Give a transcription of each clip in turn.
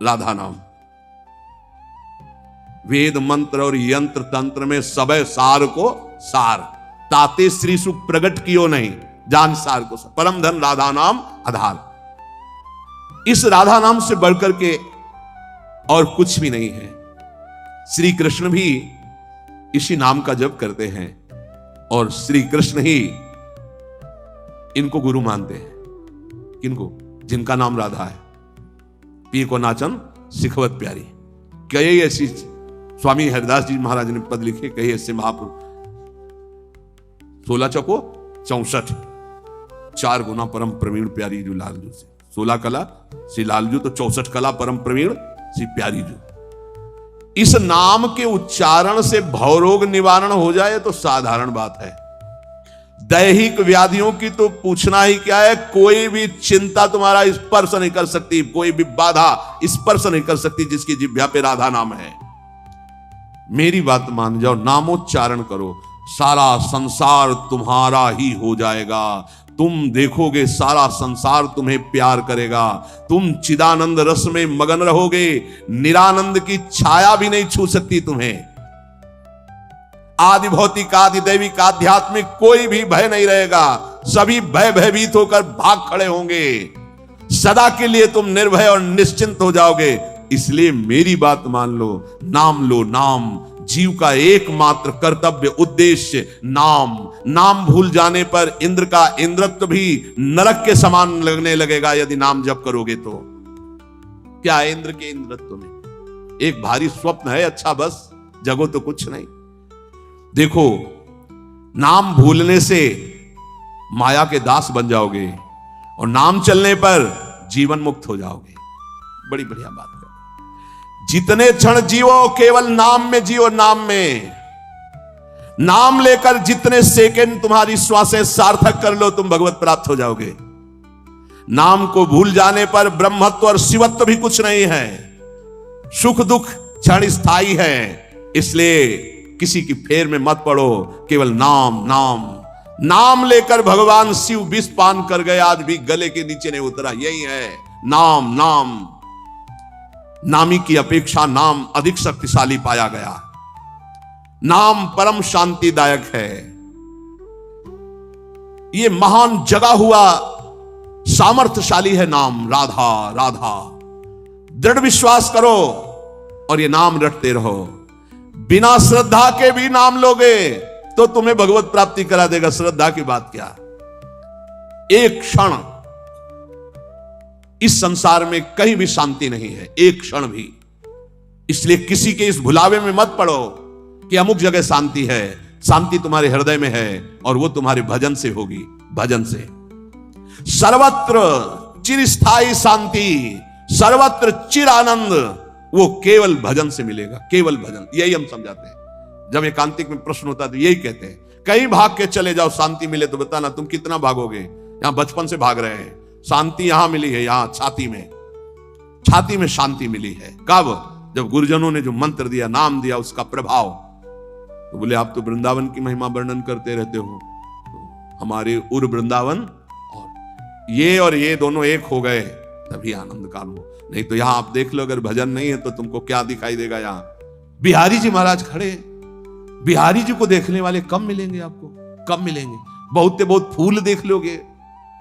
राधा नाम। वेद मंत्र और यंत्र तंत्र में सब सार को सार, ताते श्री सुख प्रगट कियो नहीं, जान सार को सार। परम धन राधा नाम आधार। इस राधा नाम से बढ़कर के और कुछ भी नहीं है। श्री कृष्ण भी इसी नाम का जप करते हैं और श्री कृष्ण ही इनको गुरु मानते हैं। किनको? जिनका नाम राधा है। पी को नाचन सिखवत प्यारी। कई ऐसी स्वामी हरिदास जी महाराज ने पद लिखे, कई ऐसे महापुरुष। 16 चौको 64, 4 गुना परम प्रवीण प्यारी जो लालजू से। 16 कला श्री लालजू, तो 64 कला परम प्रवीण श्री प्यारी जो। इस नाम के उच्चारण से भवरोग निवारण हो जाए तो साधारण बात है। दैहिक व्याधियों की तो पूछना ही क्या है। कोई भी चिंता तुम्हारा स्पर्श नहीं कर सकती, कोई भी बाधा स्पर्श नहीं कर सकती जिसकी जिह्वा पे राधा नाम है। मेरी बात मान जाओ, नामोच्चारण करो, सारा संसार तुम्हारा ही हो जाएगा। तुम देखोगे सारा संसार तुम्हें प्यार करेगा। तुम चिदानंद रस में मगन रहोगे, निरानंद की छाया भी नहीं छू सकती तुम्हें। आदि भौतिक, आदि दैविक, आध्यात्मिक कोई भी भय नहीं रहेगा। सभी भय भयभीत होकर भाग खड़े होंगे। सदा के लिए तुम निर्भय और निश्चिंत हो जाओगे। इसलिए मेरी बात मान लो, नाम लो। नाम जीव का एकमात्र कर्तव्य उद्देश्य नाम। नाम भूल जाने पर इंद्र का इंद्रत्व भी नरक के समान लगने लगेगा यदि नाम जप करोगे तो। क्या है इंद्र के इंद्रत्व में? एक भारी स्वप्न है, अच्छा बस, जगो तो कुछ नहीं। देखो, नाम भूलने से माया के दास बन जाओगे और नाम चलने पर जीवन मुक्त हो जाओगे। बड़ी बढ़िया बात है। जितने क्षण जियो केवल नाम में जियो, नाम में। नाम लेकर जितने सेकंड तुम्हारी श्वासें सार्थक कर लो, तुम भगवत प्राप्त हो जाओगे। नाम को भूल जाने पर ब्रह्मत्व और शिवत्व भी कुछ नहीं है। सुख दुख क्षण स्थायी है। इसलिए किसी की फेर में मत पड़ो, केवल नाम नाम। नाम लेकर भगवान शिव विष पान कर गए, आज भी गले के नीचे नहीं उतरा। यही है नाम। नाम नामी की अपेक्षा नाम अधिक शक्तिशाली पाया गया। नाम परम शांतिदायक है। ये महान जगा हुआ सामर्थ्यशाली है नाम। राधा राधा दृढ़ विश्वास करो और ये नाम रटते रहो। बिना श्रद्धा के भी नाम लोगे तो तुम्हें भगवत प्राप्ति करा देगा। श्रद्धा की बात क्या? एक क्षण इस संसार में कहीं भी शांति नहीं है, एक क्षण भी। इसलिए किसी के इस भुलावे में मत पड़ो कि अमुक जगह शांति है। शांति तुम्हारे हृदय में है और वो तुम्हारे भजन से होगी। भजन से सर्वत्र चिरस्थायी शांति, सर्वत्र चिर आनंद, वो केवल भजन से मिलेगा। केवल भजन, यही हम समझाते हैं। जब एकांतिक में प्रश्न होता है तो यही कहते हैं, कहीं भाग के चले जाओ शांति मिले तो बताना तुम कितना भागोगे। यहां बचपन से भाग रहे हैं, शांति यहां मिली है, यहां छाती में शांति मिली है। कब? जब गुरुजनों ने जो मंत्र दिया, नाम दिया, उसका प्रभाव। तो बोले आप तो वृंदावन की महिमा वर्णन करते रहते हो, तो हमारे उर वृंदावन और ये दोनों एक हो गए तभी आनंद काल हो। नहीं तो यहां आप देख लो, अगर भजन नहीं है तो तुमको क्या दिखाई देगा। यहां बिहारी जी महाराज खड़े। बिहारी जी को देखने वाले कम मिलेंगे आपको, कम मिलेंगे। बहुत फूल देख लोगे,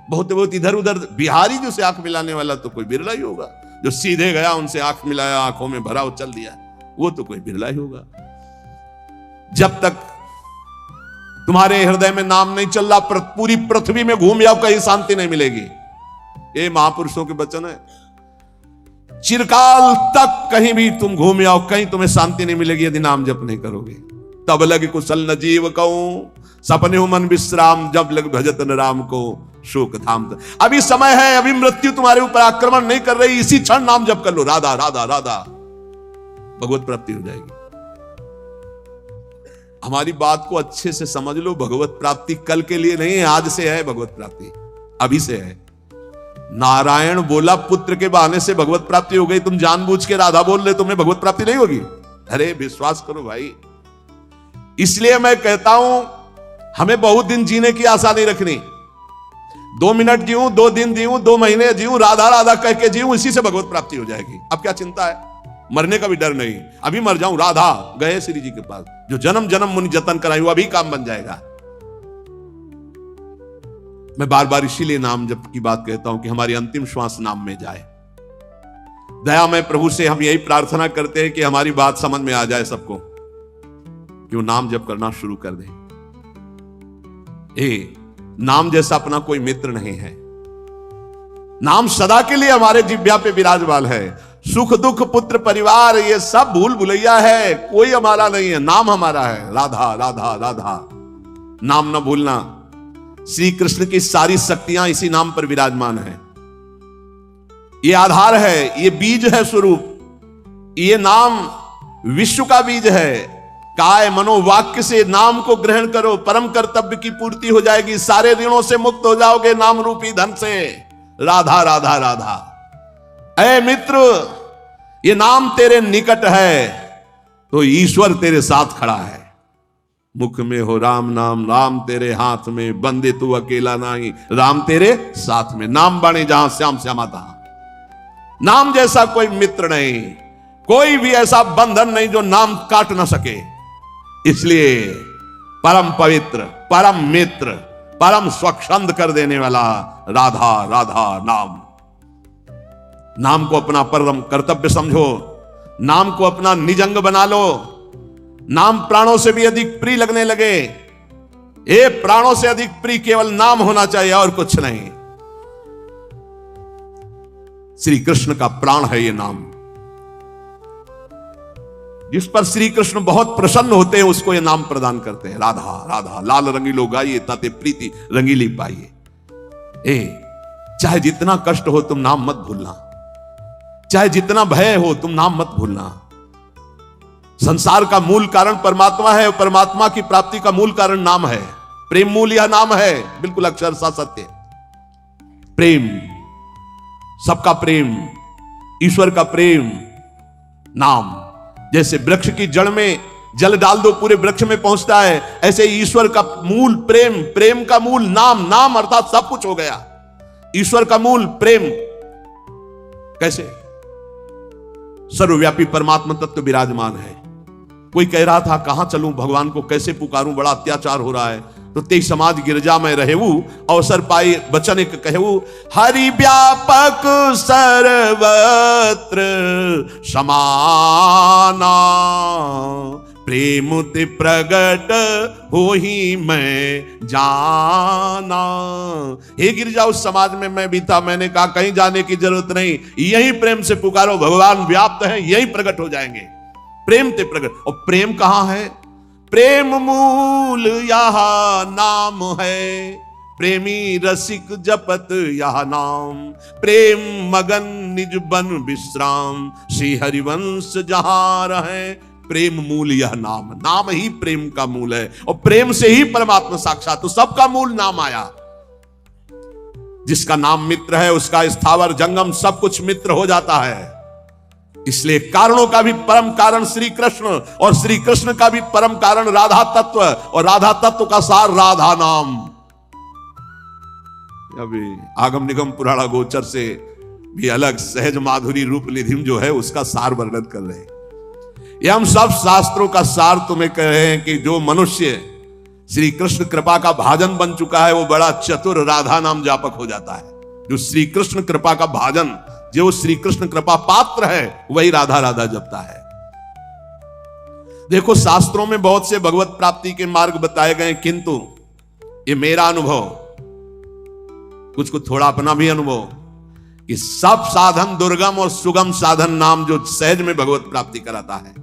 बहुत इधर उधर। बिहारी जी से आंख मिलाने वाला तो कोई बिरला ही होगा। जो सीधे गया उनसे आंख मिलाया, आंखों में भरा और चल दिया, वो तो कोई बिरला ही होगा। जब तक तुम्हारे हृदय में नाम नहीं चल रहा, पूरी पृथ्वी में घूम जाओ, कहीं शांति नहीं मिलेगी। ये महापुरुषों के वचन है। चिरकाल तक कहीं भी तुम घूम आओ, कहीं तुम्हें शांति नहीं मिलेगी यदि नाम जप नहीं करोगे। तब लग कुशल न जीव कहूं, सपने मन विश्राम, जब लग भजत न राम को शोक धाम। अभी समय है, अभी मृत्यु तुम्हारे ऊपर आक्रमण नहीं कर रही। इसी क्षण नाम जप कर लो, राधा राधा राधा, भगवत प्राप्ति हो जाएगी। हमारी बात को अच्छे से समझ लो। भगवत प्राप्ति कल के लिए नहीं है, आज से है। भगवत प्राप्ति अभी से है। नारायण बोला पुत्र के बहाने से भगवत प्राप्ति हो गई, तुम जानबूझ के राधा बोल रहे, तुम्हें भगवत प्राप्ति नहीं होगी? अरे विश्वास करो भाई। इसलिए मैं कहता हूं हमें बहुत दिन जीने की आशा नहीं रखनी। 2 मिनट जीऊं, 2 दिन जीऊं, 2 महीने जीऊं, राधा राधा कह के जीऊं, इसी से भगवत प्राप्ति हो जाएगी। अब क्या चिंता है? मरने का भी डर नहीं। अभी मर जाऊं, राधा गए श्री जी के पास, जो जन्म जन्म मुनि जतन कराई वो अभी काम बन जाएगा। मैं बार बार इसीलिए नाम जप की बात कहता हूं कि हमारी अंतिम श्वास नाम में जाए। दयामय प्रभु से हम यही प्रार्थना करते हैं कि हमारी बात समझ में आ जाए सबको, कि वो नाम जप करना शुरू कर दे। नाम जैसा अपना कोई मित्र नहीं है। नाम सदा के लिए हमारे जिह्वा पे विराजमान है। सुख दुख पुत्र परिवार ये सब भूल भुलैया है, कोई हमारा नहीं है, नाम हमारा है। राधा राधा राधा, नाम न भूलना। श्री कृष्ण की सारी शक्तियां इसी नाम पर विराजमान है। ये आधार है, ये बीज है स्वरूप। ये नाम विश्व का बीज है। काय मनोवाक्य से नाम को ग्रहण करो, परम कर्तव्य की पूर्ति हो जाएगी, सारे ऋणों से मुक्त हो जाओगे नाम रूपी धन से। राधा राधा राधा। ऐ मित्र, ये नाम तेरे निकट है तो ईश्वर तेरे साथ खड़ा है। मुख में हो राम नाम, राम तेरे हाथ में, बंदे तू अकेला नहीं, राम तेरे साथ में। नाम बाणे जहां श्याम श्यामा तहां। नाम जैसा कोई मित्र नहीं, कोई भी ऐसा बंधन नहीं जो नाम काट ना सके। इसलिए परम पवित्र, परम मित्र, परम स्वच्छंद कर देने वाला राधा राधा नाम। नाम को अपना परम कर्तव्य समझो, नाम को अपना निजंग बना लो। नाम प्राणों से भी अधिक प्रिय लगने लगे। ये प्राणों से अधिक प्रिय केवल नाम होना चाहिए और कुछ नहीं। श्री कृष्ण का प्राण है ये नाम। जिस पर श्री कृष्ण बहुत प्रसन्न होते हैं उसको ये नाम प्रदान करते हैं। राधा राधा लाल रंगीलो गाइए, ताते प्रीति रंगीली पाइए। चाहे जितना कष्ट हो तुम नाम मत भूलना, चाहे जितना भय हो तुम नाम मत भूलना। संसार का मूल कारण परमात्मा है और परमात्मा की प्राप्ति का मूल कारण नाम है। प्रेम मूल यह नाम है, बिल्कुल अक्षरशः सत्य। प्रेम, सबका प्रेम, ईश्वर का प्रेम, नाम। जैसे वृक्ष की जड़ में जल डाल दो पूरे वृक्ष में पहुंचता है, ऐसे ईश्वर का मूल प्रेम, प्रेम का मूल नाम। नाम अर्थात सब कुछ हो गया। ईश्वर का मूल प्रेम। कैसे? सर्वव्यापी परमात्मा तत्व विराजमान है। कोई कह रहा था कहां चलूं, भगवान को कैसे पुकारूं, बड़ा अत्याचार हो रहा है। तो ते समाज गिरजा में रहेऊ, अवसर पाई बचन एक कहू। हरि व्यापक सर्वत्र समाना, प्रेम ते प्रगट हो ही मैं जाना। हे गिरजा, उस समाज में मैं भी था, मैंने कहा कहीं जाने की जरूरत नहीं, यही प्रेम से पुकारो, भगवान व्याप्त है, यही प्रकट हो जाएंगे। प्रेम ते प्रगट। और प्रेम कहां है? प्रेम मूल यह नाम है, प्रेमी रसिक जपत यह नाम। प्रेम मगन निज बन विश्राम, श्री हरिवंश जहां रहे। प्रेम मूल यह नाम, नाम ही प्रेम का मूल है और प्रेम से ही परमात्मा साक्षात। तो सबका मूल नाम आया। जिसका नाम मित्र है उसका स्थावर जंगम सब कुछ मित्र हो जाता है। इसलिए कारणों का भी परम कारण श्री कृष्ण और श्री कृष्ण का भी परम कारण राधा तत्व और राधा तत्व का सार राधा नाम। अभी आगम निगम पुराणा गोचर से भी अलग सहज माधुरी रूप निधिम जो है उसका सार वर्णन कर रहे हैं। ये हम सब शास्त्रों का सार तुम्हें कह रहे हैं कि जो मनुष्य श्री कृष्ण कृपा का भाजन बन चुका है वो बड़ा चतुर राधा नाम जापक हो जाता है। जो श्री कृष्ण कृपा का भाजन, जो श्री कृष्ण कृपा पात्र है, वही राधा राधा जपता है। देखो शास्त्रों में बहुत से भगवत प्राप्ति के मार्ग बताए गए, किंतु ये मेरा अनुभव, कुछ कुछ थोड़ा अपना भी अनुभव, कि सब साधन दुर्गम और सुगम साधन नाम जो सहज में भगवत प्राप्ति कराता है।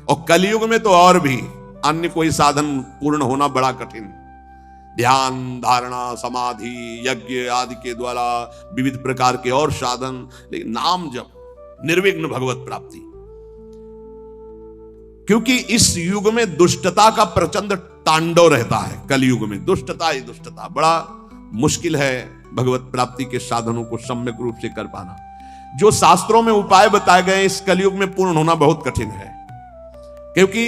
और कलयुग में तो और भी अन्य कोई साधन पूर्ण होना बड़ा कठिन। ध्यान, धारणा, समाधि, यज्ञ आदि के द्वारा विविध प्रकार के और साधन, लेकिन नाम जप, निर्विघ्न भगवत प्राप्ति। क्योंकि इस युग में दुष्टता का प्रचंड तांडव रहता है। कलयुग में दुष्टता ही दुष्टता, बड़ा मुश्किल है भगवत प्राप्ति के साधनों को सम्यक रूप से कर पाना। जो शास्त्रों में उपाय बताए गए इस कलयुग में पूर्ण होना बहुत कठिन है, क्योंकि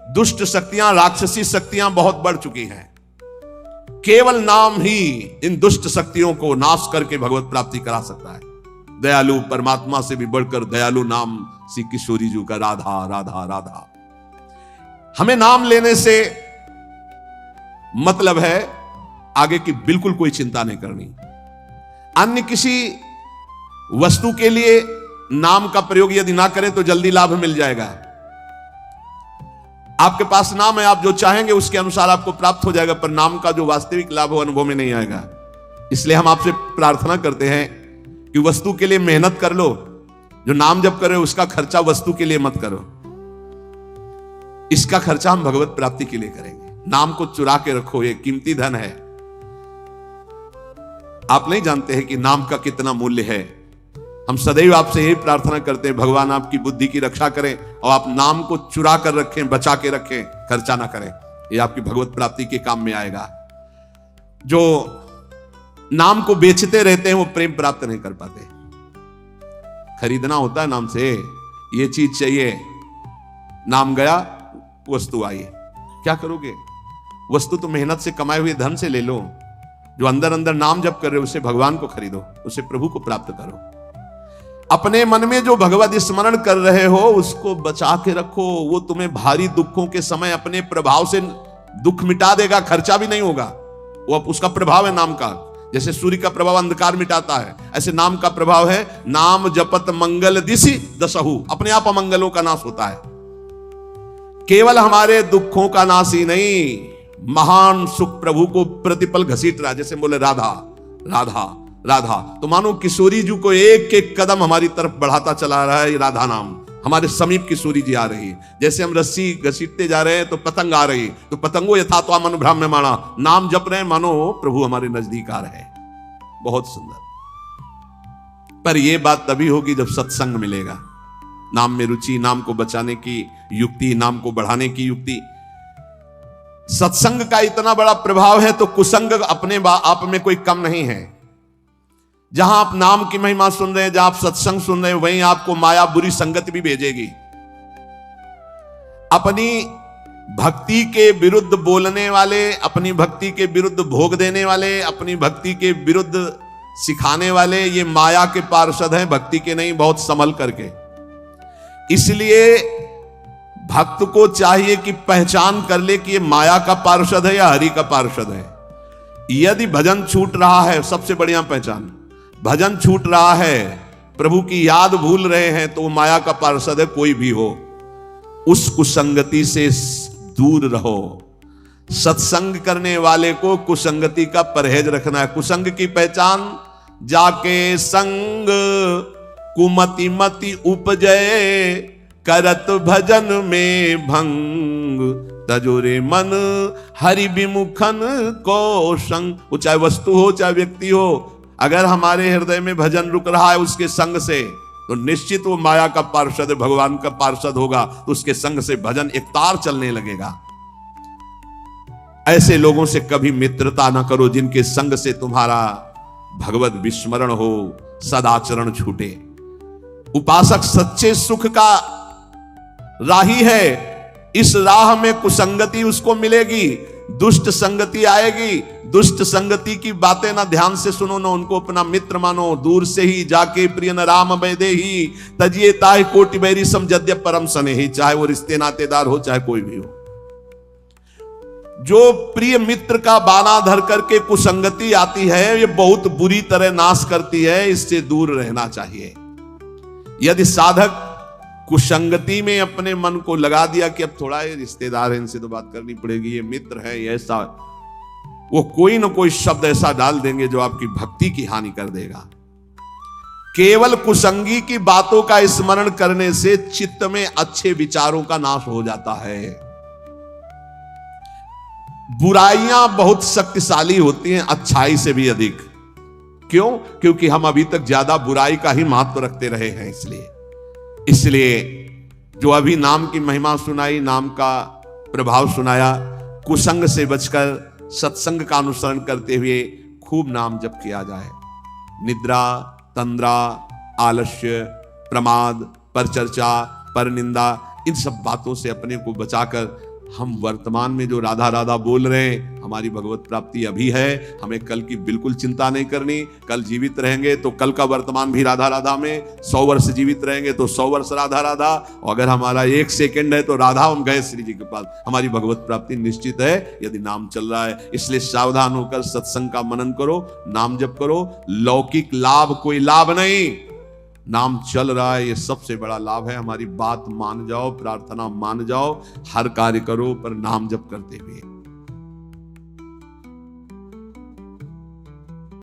दुष्ट शक्तियां, राक्षसी शक्तियां बहुत बढ़ चुकी हैं। केवल नाम ही इन दुष्ट शक्तियों को नाश करके भगवत प्राप्ति करा सकता है। दयालु परमात्मा से भी बढ़कर दयालु नाम श्री किशोरी जी का, राधा राधा राधा। हमें नाम लेने से मतलब है आगे की बिल्कुल कोई चिंता नहीं करनी। अन्य किसी वस्तु के लिए नाम का प्रयोग यदि ना करें तो जल्दी लाभ मिल जाएगा। आपके पास नाम है, आप जो चाहेंगे उसके अनुसार आपको प्राप्त हो जाएगा, पर नाम का जो वास्तविक लाभ हो अनुभव में नहीं आएगा। इसलिए हम आपसे प्रार्थना करते हैं कि वस्तु के लिए मेहनत कर लो, जो नाम जप करे उसका खर्चा वस्तु के लिए मत करो, इसका खर्चा हम भगवत प्राप्ति के लिए करेंगे। नाम को चुरा के रखो, ये कीमती धन है। आप नहीं जानते हैं कि नाम का कितना मूल्य है। हम सदैव आपसे यही प्रार्थना करते हैं, भगवान आपकी बुद्धि की रक्षा करें और आप नाम को चुरा कर रखें, बचा के रखें, खर्चा ना करें। ये आपकी भगवत प्राप्ति के काम में आएगा। जो नाम को बेचते रहते हैं वो प्रेम प्राप्त नहीं कर पाते। खरीदना होता है नाम से, ये चीज चाहिए, नाम गया वस्तु आई, क्या करोगे? वस्तु तो मेहनत से कमाए हुए धन से ले लो। जो अंदर अंदर नाम जप कर रहे हो उसे भगवान को खरीदो, उसे प्रभु को प्राप्त करो। अपने मन में जो भगवत स्मरण कर रहे हो उसको बचा के रखो। वो तुम्हें भारी दुखों के समय अपने प्रभाव से दुख मिटा देगा, खर्चा भी नहीं होगा। वो उसका प्रभाव है नाम का। जैसे सूर्य का प्रभाव अंधकार मिटाता है, ऐसे नाम का प्रभाव है। नाम जपत मंगल दिशि दसहु, अपने आप अमंगलों का नाश होता है। केवल हमारे दुखों का नाश ही नहीं, महान सुख प्रभु को प्रतिपल घसीट रहा। जैसे बोले राधा राधा राधा, तो मानो किशोरी जी को एक एक कदम हमारी तरफ बढ़ाता चला रहा है ये राधा नाम। हमारे समीप किशोरी जी आ रही है। जैसे हम रस्सी घसीटते जा रहे हैं तो पतंग आ रही, तो पतंगो यथा तो मन भ्राम में माना, नाम जप रहे हैं मानो प्रभु हमारे नजदीक आ रहे हैं। बहुत सुंदर। पर यह बात तभी होगी जब सत्संग मिलेगा। नाम में रुचि, नाम को बचाने की युक्ति, नाम को बढ़ाने की युक्ति। सत्संग का इतना बड़ा प्रभाव है तो कुसंग अपने आप में कोई कम नहीं है। जहां आप नाम की महिमा सुन रहे हैं, जहां आप सत्संग सुन रहे हैं, वहीं आपको माया बुरी संगत भी भेजेगी। अपनी भक्ति के विरुद्ध बोलने वाले, अपनी भक्ति के विरुद्ध भोग देने वाले, अपनी भक्ति के विरुद्ध सिखाने वाले, ये माया के पार्षद हैं, भक्ति के नहीं। बहुत संभल करके। इसलिए भक्त को चाहिए कि पहचान कर ले कि ये माया का पार्षद है या हरि का पार्षद है। यदि भजन छूट रहा है, सबसे बढ़िया पहचान, भजन छूट रहा है, प्रभु की याद भूल रहे हैं, तो वो माया का पार्षद है। कोई भी हो, उस कुसंगति से दूर रहो। सत्संग करने वाले को कुसंगति का परहेज रखना है। कुसंग की पहचान, जाके संग कुमति मति उपजय, करत भजन में भंग, तजोरे मन हरि विमुखन को संग। वो चाहे वस्तु हो चाहे व्यक्ति हो, अगर हमारे हृदय में भजन रुक रहा है उसके संग से, तो निश्चित वो माया का पार्षद, भगवान का पार्षद होगा। तो उसके संग से भजन एक तार चलने लगेगा। ऐसे लोगों से कभी मित्रता ना करो जिनके संग से तुम्हारा भगवत विस्मरण हो, सदाचरण छूटे। उपासक सच्चे सुख का राही है। इस राह में कुसंगति उसको मिलेगी, दुष्ट संगति आएगी। दुष्ट संगति की बातें ना ध्यान से सुनो, ना उनको अपना मित्र मानो। दूर से ही जाके प्रिय न राम वैदेही, तजिए ताहि कोटि बैरी सम जद्य परम स्नेही। चाहे वो रिश्ते नातेदार हो चाहे कोई भी हो, जो प्रिय मित्र का बाना धर करके कुसंगति आती है, ये बहुत बुरी तरह नाश करती है। इससे दूर रहना चाहिए। यदि साधक कुसंगति में अपने मन को लगा दिया कि अब थोड़ा ये रिश्तेदार है, इनसे तो बात करनी पड़ेगी, ये मित्र है, ये ऐसा, वो कोई ना कोई शब्द ऐसा डाल देंगे जो आपकी भक्ति की हानि कर देगा। केवल कुसंगी की बातों का स्मरण करने से चित्त में अच्छे विचारों का नाश हो जाता है। बुराइयां बहुत शक्तिशाली होती हैं अच्छाई से भी अधिक। क्यों? क्योंकि हम अभी तक ज्यादा बुराई का ही महत्व रखते रहे हैं। इसलिए जो अभी नाम की महिमा सुनाई, नाम का प्रभाव सुनाया, कुसंग से बचकर सत्संग का अनुसरण करते हुए खूब नाम जप किया जाए। निद्रा, तंद्रा, आलस्य, प्रमाद, परचर्चा, परनिंदा, इन सब बातों से अपने को बचाकर हम वर्तमान में जो राधा राधा बोल रहे हैं, हमारी भगवत प्राप्ति अभी है। हमें कल की बिल्कुल चिंता नहीं करनी। कल जीवित रहेंगे तो कल का वर्तमान भी राधा राधा में, 100 वर्ष जीवित रहेंगे तो 100 वर्ष राधा राधा, और अगर हमारा 1 सेकंड है तो राधा हम गए श्री जी के पास। हमारी भगवत प्राप्ति निश्चित है यदि नाम चल रहा है। इसलिए सावधान होकर सत्संग का मनन करो, नाम जप करो। लौकिक लाभ कोई लाभ नहीं, नाम चल रहा है, ये सबसे बड़ा लाभ है। हमारी बात मान जाओ, प्रार्थना मान जाओ, हर कार्य करो पर नाम जप करते हुए।